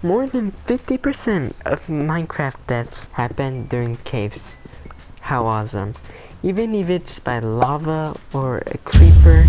More than 50% of Minecraft deaths happen during caves. How awesome. Even if it's by lava or a creeper,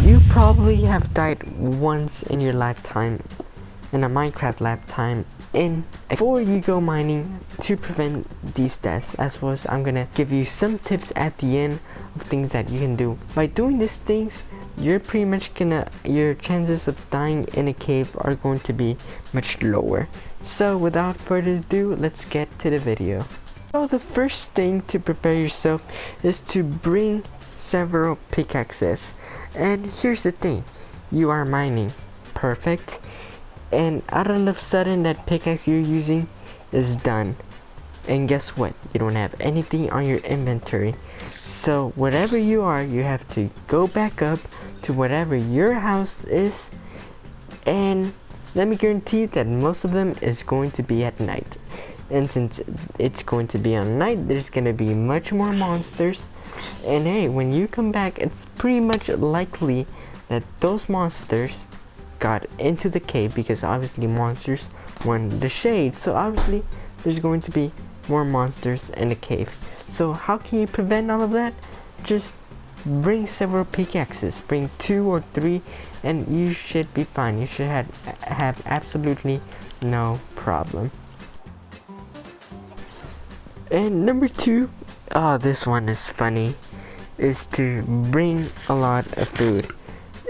you probably have died once in your lifetime, in a Minecraft lifetime. Before you go mining, to prevent these deaths, as well as I'm gonna give you some tips at the end of things that you can do. By doing these things, you're pretty much your chances of dying in a cave are going to be much lower. So without further ado, let's get to the video. So the first thing to prepare yourself is to bring several pickaxes. And here's the thing, you are mining, perfect, and out of a sudden that pickaxe you're using is done. And guess what, you don't have anything on your inventory. So whatever you are, you have to go back up to whatever your house is, and let me guarantee that most of them is going to be at night. And since it's going to be on night, there's going to be much more monsters. And hey, when you come back, it's pretty much likely that those monsters got into the cave, because obviously monsters want the shade. So obviously there's going to be more monsters in the cave. So how can you prevent all of that? Just bring several pickaxes, bring 2 or 3, and you should be fine. You should have absolutely no problem. And number 2, this one is funny, is to bring a lot of food.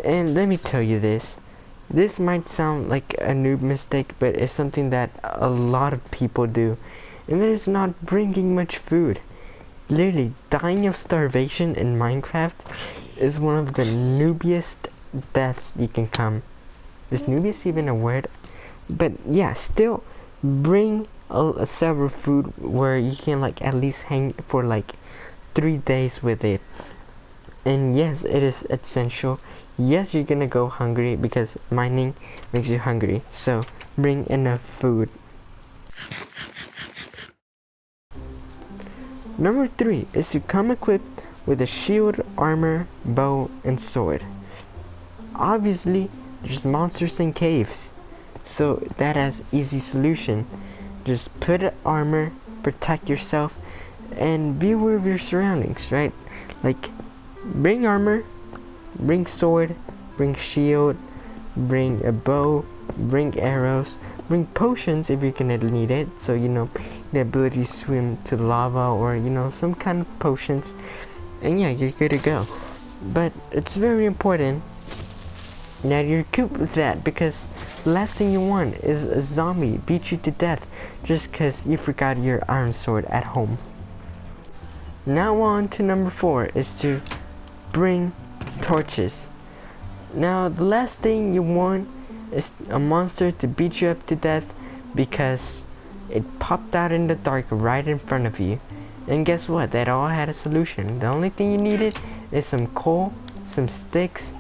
And let me tell you this might sound like a noob mistake, but it's something that a lot of people do, and that is not bringing much food. Literally, dying of starvation in Minecraft is one of the noobiest deaths you can come. Is noobiest even a word? But yeah, still bring several food where you can like at least hang for like 3 days with it. And yes, it is essential. Yes, you're gonna go hungry because mining makes you hungry. So bring enough food. Number 3 is to come equipped with a shield, armor, bow, and sword. Obviously, there's monsters in caves, so that has easy solution. Just put armor, protect yourself, and be aware of your surroundings, right? Like, bring armor, bring sword, bring shield, bring a bow, bring arrows, bring potions if you're gonna need it, so you know, the ability to swim to lava, or you know, some kind of potions, and yeah, you're good to go. But it's very important that you're equipped with that, because the last thing you want is a zombie beat you to death just because you forgot your iron sword at home. Now on to number 4 is to bring torches. Now the last thing you want is a monster to beat you up to death because it popped out in the dark right in front of you. And guess what? That all had a solution. The only thing you needed is some coal, some sticks.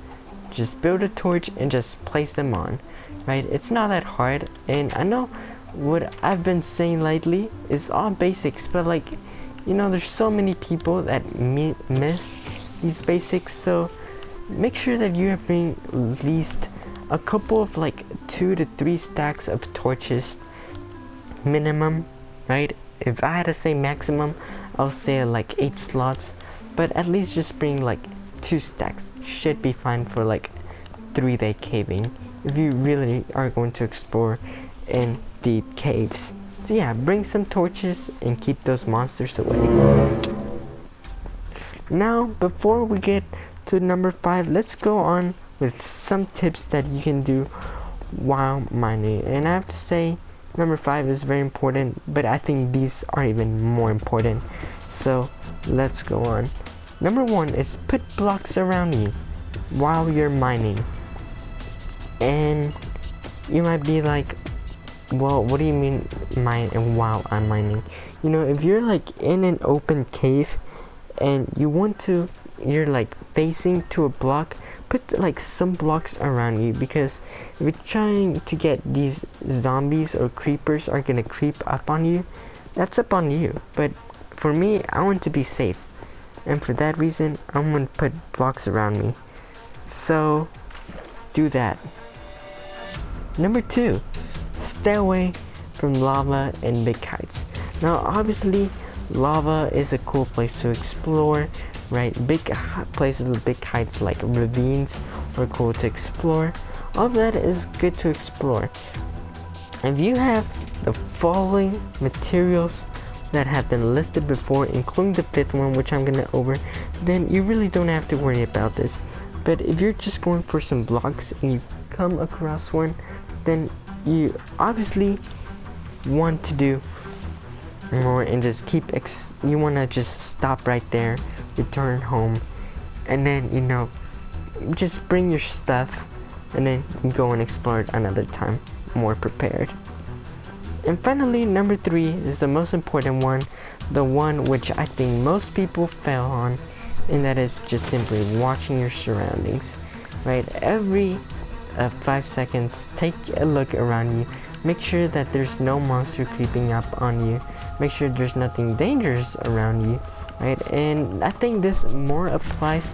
Just build a torch and just place them on, right? It's not that hard. And I know what I've been saying lately is all basics, but like, you know, there's so many people that miss these basics. So make sure that you have bring at least a couple of like 2 to 3 stacks of torches minimum, right? If I had to say maximum, I'll say like 8 slots, but at least just bring like 2 stacks. Should be fine for like 3-day caving if you really are going to explore in deep caves. So yeah, bring some torches and keep those monsters away. Now, before we get to number 5, let's go on with some tips that you can do while mining. And I have to say, number 5 is very important, but I think these are even more important. So let's go on. Number 1 is put blocks around you while you're mining. And you might be like, well, what do you mean mine and while I'm mining? You know, if you're like in an open cave and you're like facing to a block, put like some blocks around you, because if you're trying to get these zombies or creepers are gonna creep up on you, that's up on you. But for me, I want to be safe, and for that reason, I'm gonna put blocks around me. So do that. Number 2, stay away from lava and big heights. Now obviously lava is a cool place to explore, right? Places with big heights like ravines are cool to explore. All of that is good to explore. If you have the following materials that have been listed before, including the fifth one, which I'm gonna over, then you really don't have to worry about this. But if you're just going for some blocks and you come across one, then you obviously want to do more and just you want to just stop right there, return home, and then, you know, just bring your stuff and then go and explore it another time, more prepared. And finally, number 3 is the most important one, the one which I think most people fail on, and that is just simply watching your surroundings, right? Every 5 seconds, take a look around you. Make sure that there's no monster creeping up on you. Make sure there's nothing dangerous around you, right? And I think this more applies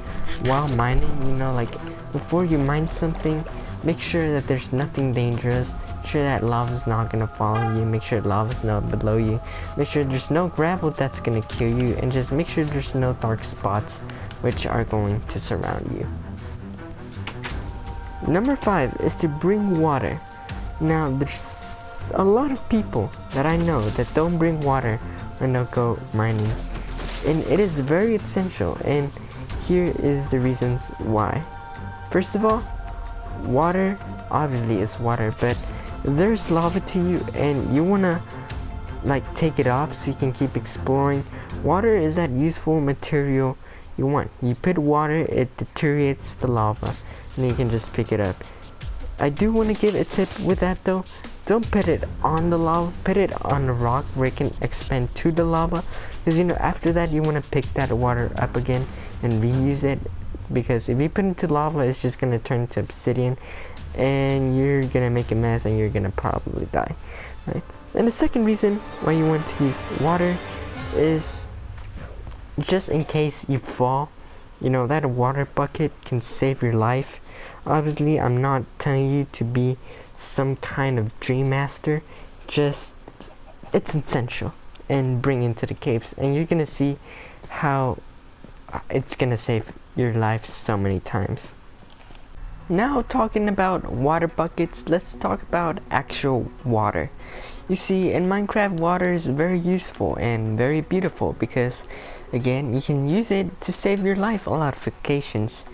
while mining, you know, like before you mine something, make sure that there's nothing dangerous. Make sure that lava's not gonna fall on you. Make sure lava's not below you. Make sure there's no gravel that's gonna kill you, and just make sure there's no dark spots which are going to surround you. Number 5 is to bring water. Now there's a lot of people that I know that don't bring water when they go mining, and it is very essential, and here is the reasons why. First of all, water obviously is water, but if there's lava to you and you wanna like take it off so you can keep exploring, water is that useful material you want. You put water, it deteriorates the lava, and you can just pick it up. I do want to give a tip with that though. Don't put it on the lava, put it on a rock where it can expand to the lava, because, you know, after that you want to pick that water up again and reuse it, because if you put it into lava, it's just going to turn to obsidian and you're going to make a mess and you're going to probably die, right? And the second reason why you want to use water is just in case you fall. You know, that water bucket can save your life. Obviously, I'm not telling you to be some kind of dream master, just it's essential, and bring into the caves, and you're gonna see how it's gonna save your life so many times. Now, talking about water buckets, let's talk about actual water. You see, in Minecraft, water is very useful and very beautiful because, again, you can use it to save your life a lot of occasions.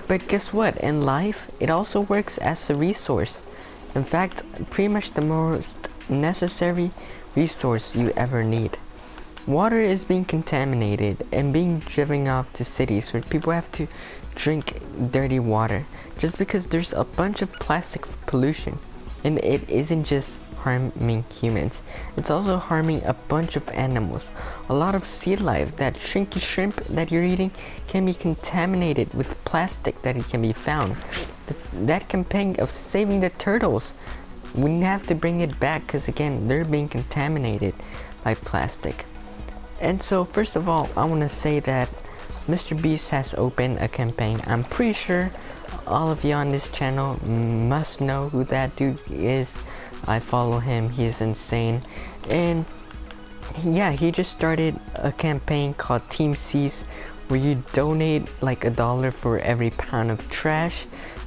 But guess what? In life, it also works as a resource. In fact, pretty much the most necessary resource you ever need. Water is being contaminated and being driven off to cities where people have to drink dirty water just because there's a bunch of plastic pollution. And it isn't just harming humans, it's also harming a bunch of animals. A lot of sea life, that shrinky shrimp that you're eating, can be contaminated with plastic that it can be found. That campaign of saving the turtles, we have to bring it back because, again, they're being contaminated by plastic. And so first of all, I want to say that Mr. Beast has opened a campaign. I'm pretty sure all of you on this channel must know who that dude is. I follow him, he's insane. And yeah, he just started a campaign called Team C's, where you donate like $1 for every pound of trash.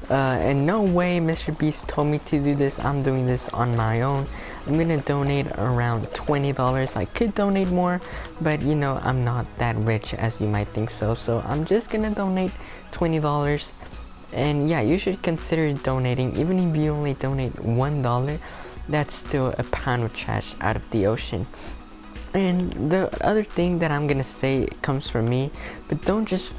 And no way Mr. Beast told me to do this. I'm doing this on my own. I'm gonna donate around $20. I could donate more, but you know, I'm not that rich as you might think so I'm just gonna donate $20. And yeah, you should consider donating. Even if you only donate $1, that's still a pound of trash out of the ocean. And the other thing that I'm gonna say comes from me, but don't just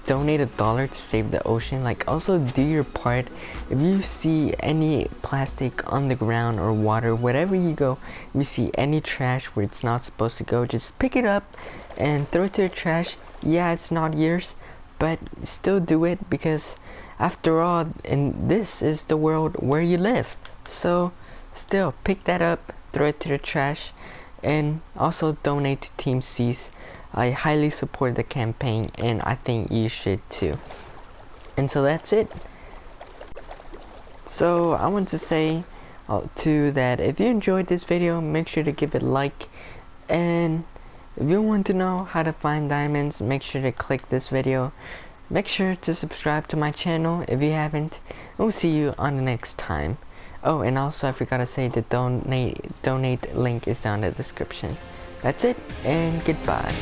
donate $1 to save the ocean. Like, also do your part. If you see any plastic on the ground or water, wherever you go, if you see any trash where it's not supposed to go, just pick it up and throw it to the trash. Yeah, it's not yours, but still do it, because after all, and this is the world where you live. So still pick that up, throw it to the trash, and also donate to Team C's. I highly support the campaign, and I think you should too. And so that's it. So I want to say, to that if you enjoyed this video, make sure to give it a like, and if you want to know how to find diamonds, make sure to click this video. Make sure to subscribe to my channel if you haven't. We'll see you on the next time. Oh, and also I forgot to say the donate link is down in the description. That's it, and goodbye.